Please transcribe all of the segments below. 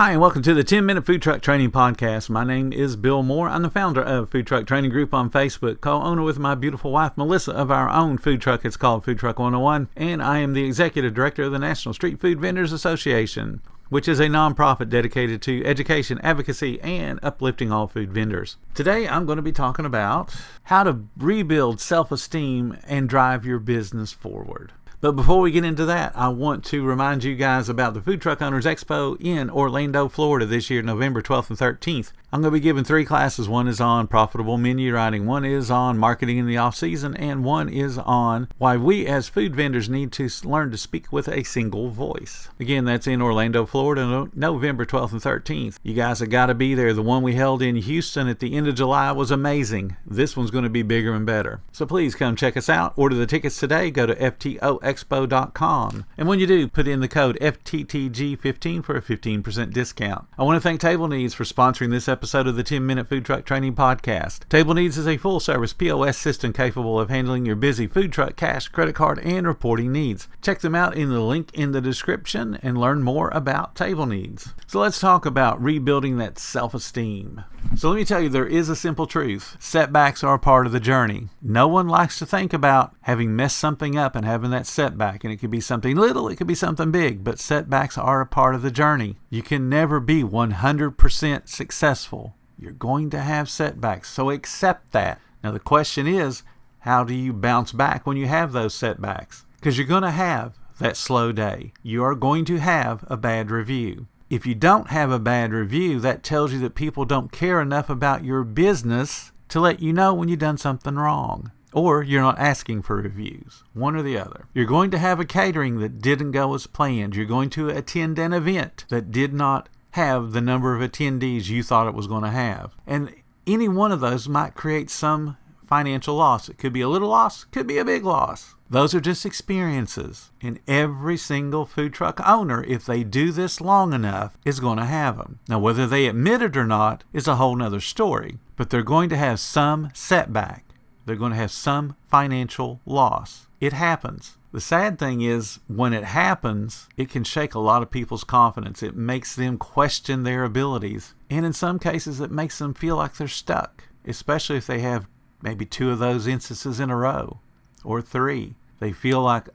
Hi, and welcome to the 10-Minute Food Truck Training Podcast. My name is Bill Moore. I'm the founder of Food Truck Training Group on Facebook, co-owner with my beautiful wife, Melissa, of our own food truck. It's called Food Truck 101, and I am the executive director of the National Street Food Vendors Association, which is a nonprofit dedicated to education, advocacy, and uplifting all food vendors. Today, I'm going to be talking about how to rebuild self-esteem and drive your business forward. But before we get into that, I want to remind you guys about the Food Truck Owners Expo in Orlando, Florida this year, November 12th and 13th. I'm going to be giving 3 classes. One is on profitable menu writing, one is on marketing in the off-season, and one is on why we as food vendors need to learn to speak with a single voice. Again, that's in Orlando, Florida, November 12th and 13th. You guys have got to be there. The one we held in Houston at the end of July was amazing. This one's going to be bigger and better. So please come check us out. Order the tickets today. Go to FTOexpo.com. And when you do, put in the code FTTG15 for a 15% discount. I want to thank Table Needs for sponsoring this episode of the 10-Minute Food Truck Training Podcast. Table Needs is a full-service POS system capable of handling your busy food truck, cash, credit card, and reporting needs. Check them out in the link in the description and learn more about Table Needs. So let's talk about rebuilding that self-esteem. So let me tell you, there is a simple truth. Setbacks are a part of the journey. No one likes to think about having messed something up and having that setback. And it could be something little, it could be something big, but setbacks are a part of the journey. You can never be 100% successful. You're going to have setbacks, so accept that. Now the question is, how do you bounce back when you have those setbacks? Because you're going to have that slow day. You are going to have a bad review. If you don't have a bad review, that tells you that people don't care enough about your business to let you know when you've done something wrong. Or you're not asking for reviews. One or the other. You're going to have a catering that didn't go as planned. You're going to attend an event that did not have the number of attendees you thought it was going to have. And any one of those might create some financial loss. It could be a little loss, could be a big loss. Those are just experiences. And every single food truck owner, if they do this long enough, is going to have them. Now, whether they admit it or not is a whole nother story. But they're going to have some setback. They're going to have some financial loss. It happens. The sad thing is, when it happens, it can shake a lot of people's confidence. It makes them question their abilities. And in some cases, it makes them feel like they're stuck, especially if they have maybe 2 of those instances in a row, or 3. They feel like,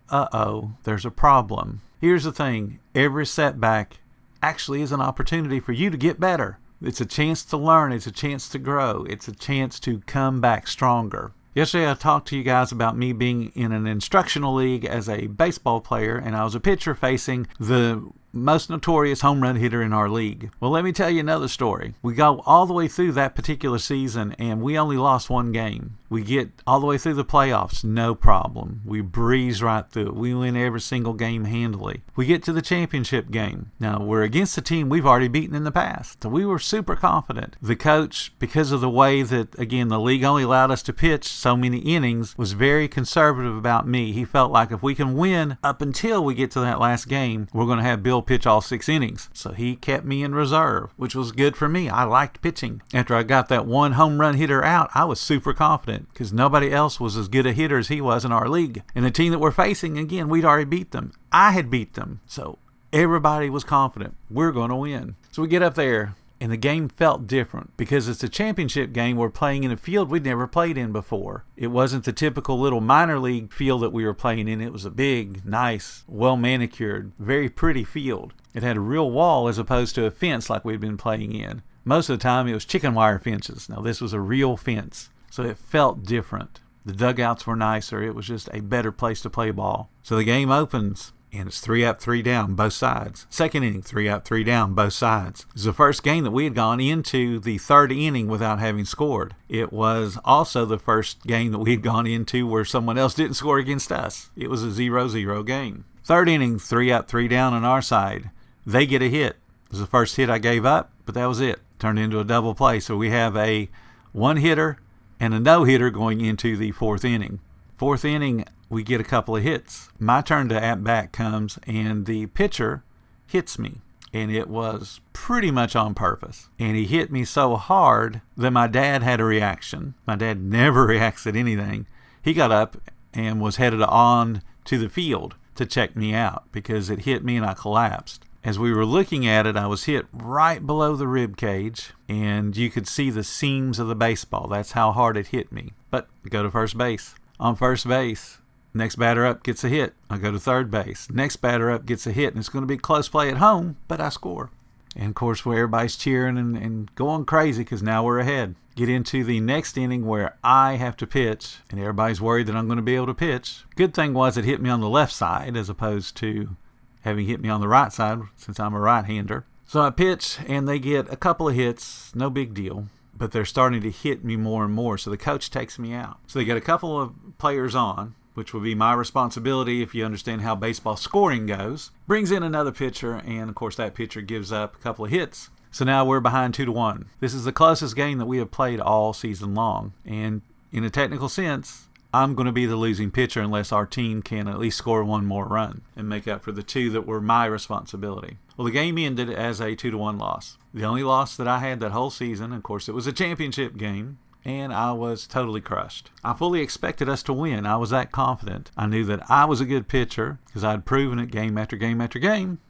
there's a problem. Here's the thing. Every setback actually is an opportunity for you to get better. It's a chance to learn. It's a chance to grow. It's a chance to come back stronger. Yesterday, I talked to you guys about me being in an instructional league as a baseball player, and I was a pitcher facing the most notorious home run hitter in our league. Well, let me tell you another story. We go all the way through that particular season, and we only lost 1 game. We get all the way through the playoffs, no problem. We breeze right through it. We win every single game handily. We get to the championship game. Now, we're against a team we've already beaten in the past, so we were super confident. The coach, because of the way that, again, the league only allowed us to pitch so many innings, was very conservative about me. He felt like if we can win up until we get to that last game, we're going to have Bill pitch all 6 innings. So he kept me in reserve, which was good for me. I liked pitching. After I got that 1 home run hitter out, I was super confident because nobody else was as good a hitter as he was in our league. And the team that we're facing, again, we'd already beat them. I had beat them. So everybody was confident. We're going to win. So we get up there, and the game felt different because it's a championship game. We're playing in a field we'd never played in before. It wasn't the typical little minor league field that we were playing in. It was a big, nice, well-manicured, very pretty field. It had a real wall as opposed to a fence like we'd been playing in. Most of the time, it was chicken wire fences. Now, this was a real fence, so it felt different. The dugouts were nicer. It was just a better place to play ball. So the game opens, and it's 3 up, 3 down, both sides. Second inning, 3 up, 3 down, both sides. It was the first game that we had gone into the 3rd inning without having scored. It was also the first game that we had gone into where someone else didn't score against us. It was a 0-0 game. 3rd inning, 3 up, 3 down on our side. They get a hit. It was the first hit I gave up, but that was it. Turned into a double play. So we have a 1-hitter and a no-hitter going into the 4th inning. 4th inning, we get a couple of hits. My turn to at-bat comes, and the pitcher hits me. And it was pretty much on purpose. And he hit me so hard that my dad had a reaction. My dad never reacts at anything. He got up and was headed on to the field to check me out because it hit me and I collapsed. As we were looking at it, I was hit right below the rib cage, and you could see the seams of the baseball. That's how hard it hit me. But I go to first base. On first base, next batter up gets a hit. I go to third base. Next batter up gets a hit, and it's going to be close play at home, but I score. And, of course, where everybody's cheering and going crazy because now we're ahead. Get into the next inning where I have to pitch, and everybody's worried that I'm going to be able to pitch. Good thing was it hit me on the left side as opposed to having hit me on the right side since I'm a right-hander. So I pitch, and they get a couple of hits, no big deal, but they're starting to hit me more and more, so the coach takes me out. So they get a couple of players on, which will be my responsibility if you understand how baseball scoring goes. Brings in another pitcher, and of course that pitcher gives up a couple of hits. So now we're behind 2-1. This is the closest game that we have played all season long, and in a technical sense, I'm going to be the losing pitcher unless our team can at least score one more run and make up for the two that were my responsibility. Well, the game ended as a 2-1 loss. The only loss that I had that whole season, of course, it was a championship game, and I was totally crushed. I fully expected us to win. I was that confident. I knew that I was a good pitcher because I'd proven it game after game after game,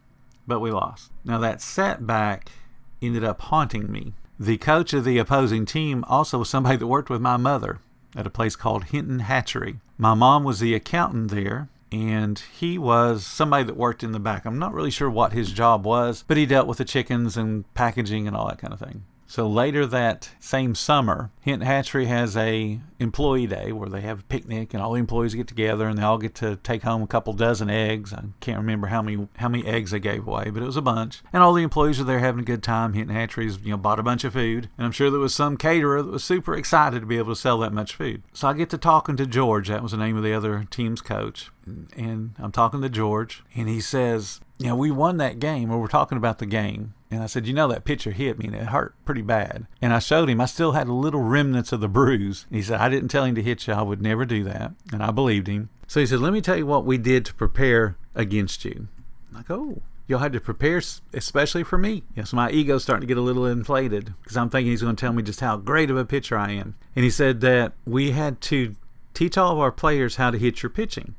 but we lost. Now that setback ended up haunting me. The coach of the opposing team also was somebody that worked with my mother at a place called Hinton Hatchery. My mom was the accountant there, and he was somebody that worked in the back. I'm not really sure what his job was, but he dealt with the chickens and packaging and all that kind of thing. So later that same summer, Hinton Hatchery has a employee day where they have a picnic and all the employees get together and they all get to take home a couple dozen eggs. I can't remember how many eggs they gave away, but it was a bunch. And all the employees are there having a good time. Hinton Hatchery's, bought a bunch of food. And I'm sure there was some caterer that was super excited to be able to sell that much food. So I get to talking to George. That was the name of the other team's coach. And I'm talking to George, and he says, we won that game, or we're talking about the game. And I said, that pitcher hit me, and it hurt pretty bad. And I showed him I still had little remnants of the bruise. And he said, I didn't tell him to hit you. I would never do that. And I believed him. So he said, let me tell you what we did to prepare against you. I'm like, oh, y'all had to prepare especially for me. So my ego's starting to get a little inflated because I'm thinking he's going to tell me just how great of a pitcher I am. And he said that we had to teach all of our players how to hit your pitching.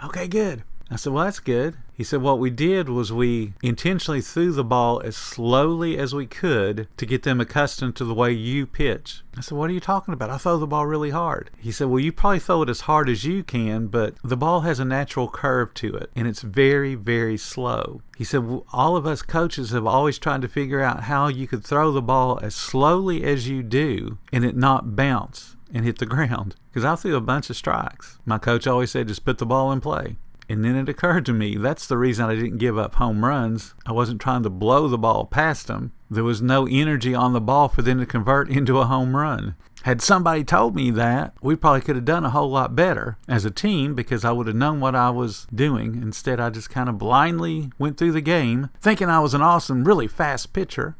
Okay, good. I said, well, that's good. He said, what we did was we intentionally threw the ball as slowly as we could to get them accustomed to the way you pitch. I said, what are you talking about? I throw the ball really hard. He said, well, you probably throw it as hard as you can, but the ball has a natural curve to it, and it's very, very slow. He said, well, all of us coaches have always tried to figure out how you could throw the ball as slowly as you do and it not bounce and hit the ground. Because I threw a bunch of strikes. My coach always said, just put the ball in play. And then it occurred to me, that's the reason I didn't give up home runs. I wasn't trying to blow the ball past them. There was no energy on the ball for them to convert into a home run. Had somebody told me that, we probably could have done a whole lot better as a team because I would have known what I was doing. Instead, I just kind of blindly went through the game thinking I was an awesome, really fast pitcher,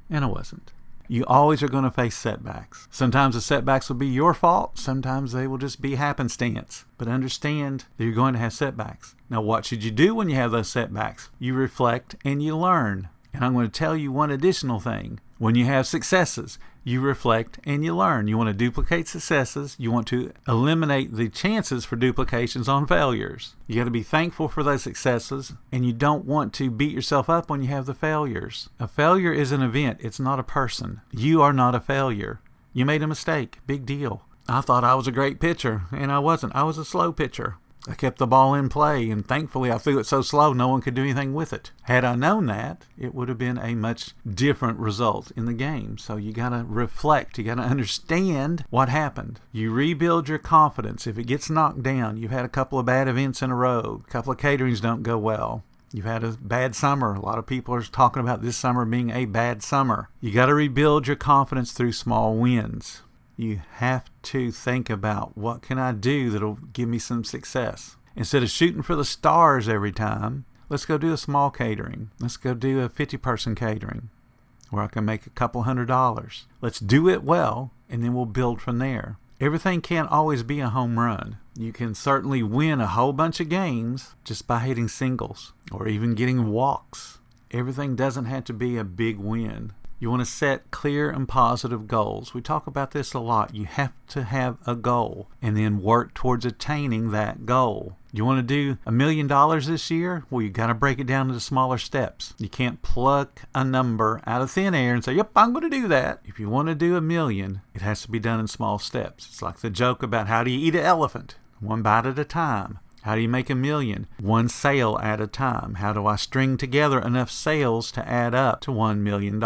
and I wasn't. You always are going to face setbacks. Sometimes the setbacks will be your fault. Sometimes they will just be happenstance. But understand that you're going to have setbacks. Now, what should you do when you have those setbacks? You reflect and you learn. And I'm going to tell you one additional thing. When you have successes, you reflect and you learn. You want to duplicate successes. You want to eliminate the chances for duplications on failures. You got to be thankful for those successes, and you don't want to beat yourself up when you have the failures. A failure is an event. It's not a person. You are not a failure. You made a mistake. Big deal. I thought I was a great pitcher, and I wasn't. I was a slow pitcher. I kept the ball in play, and thankfully I threw it so slow no one could do anything with it. Had I known that, it would have been a much different result in the game. So you got to reflect. You got to understand what happened. You rebuild your confidence. If it gets knocked down, you've had a couple of bad events in a row, a couple of caterings don't go well. You've had a bad summer. A lot of people are talking about this summer being a bad summer. You got to rebuild your confidence through small wins. You have to think about what can I do that'll give me some success. Instead of shooting for the stars every time, let's go do a small catering. Let's go do a 50-person catering where I can make a couple $100. Let's do it well, and then we'll build from there. Everything can't always be a home run. You can certainly win a whole bunch of games just by hitting singles or even getting walks. Everything doesn't have to be a big win. You want to set clear and positive goals. We talk about this a lot. You have to have a goal and then work towards attaining that goal. You want to do $1 million this year? Well, you got to break it down into smaller steps. You can't pluck a number out of thin air and say, yep, I'm going to do that. If you want to do $1 million, it has to be done in small steps. It's like the joke about how do you eat an elephant? One bite at a time. How do you make $1 million? One sale at a time. How do I string together enough sales to add up to $1 million?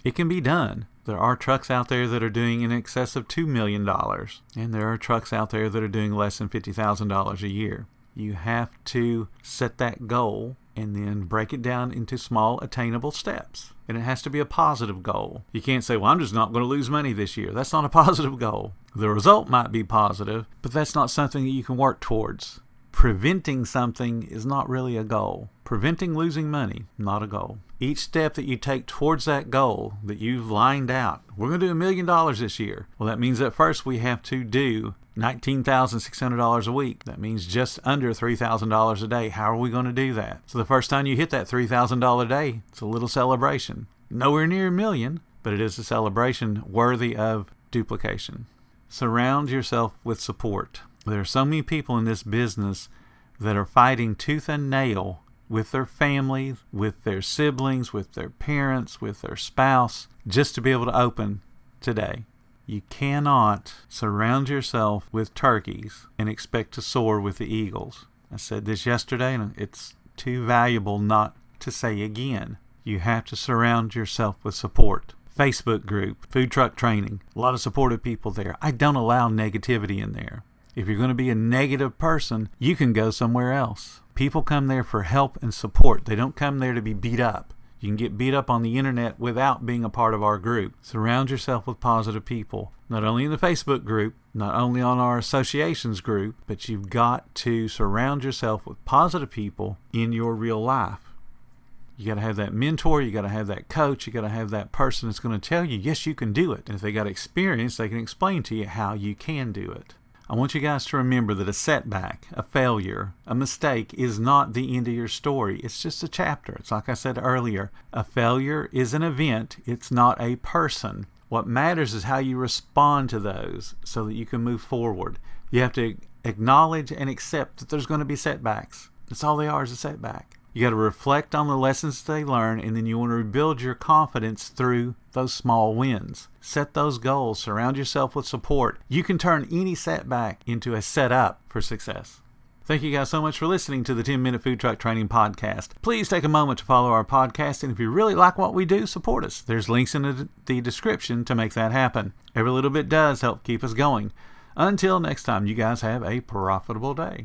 It can be done. There are trucks out there that are doing in excess of $2 million. And there are trucks out there that are doing less than $50,000 a year. You have to set that goal and then break it down into small attainable steps. And it has to be a positive goal. You can't say, well, I'm just not going to lose money this year. That's not a positive goal. The result might be positive, but that's not something that you can work towards. Preventing something is not really a goal. Preventing losing money, not a goal. Each step that you take towards that goal that you've lined out, we're going to do $1 million this year. Well, that means that first we have to do $19,600 a week. That means just under $3,000 a day. How are we going to do that? So the first time you hit that $3,000 a day, it's a little celebration. Nowhere near $1 million, but it is a celebration worthy of duplication. Surround yourself with support. There are so many people in this business that are fighting tooth and nail with their family, with their siblings, with their parents, with their spouse, just to be able to open today. You cannot surround yourself with turkeys and expect to soar with the eagles. I said this yesterday, and it's too valuable not to say again. You have to surround yourself with support. Facebook group, food truck training, a lot of supportive people there. I don't allow negativity in there. If you're going to be a negative person, you can go somewhere else. People come there for help and support. They don't come there to be beat up. You can get beat up on the internet without being a part of our group. Surround yourself with positive people, not only in the Facebook group, not only on our associations group, but you've got to surround yourself with positive people in your real life. You got to have that mentor, you got to have that coach, you got to have that person that's going to tell you, yes, you can do it. And if they got experience, they can explain to you how you can do it. I want you guys to remember that a setback, a failure, a mistake is not the end of your story. It's just a chapter. It's like I said earlier, a failure is an event. It's not a person. What matters is how you respond to those so that you can move forward. You have to acknowledge and accept that there's going to be setbacks. That's all they are, is a setback. You got to reflect on the lessons they learn, and then you want to rebuild your confidence through those small wins. Set those goals. Surround yourself with support. You can turn any setback into a setup for success. Thank you guys so much for listening to the 10-Minute Food Truck Training Podcast. Please take a moment to follow our podcast, and if you really like what we do, support us. There's links in the description to make that happen. Every little bit does help keep us going. Until next time, you guys have a profitable day.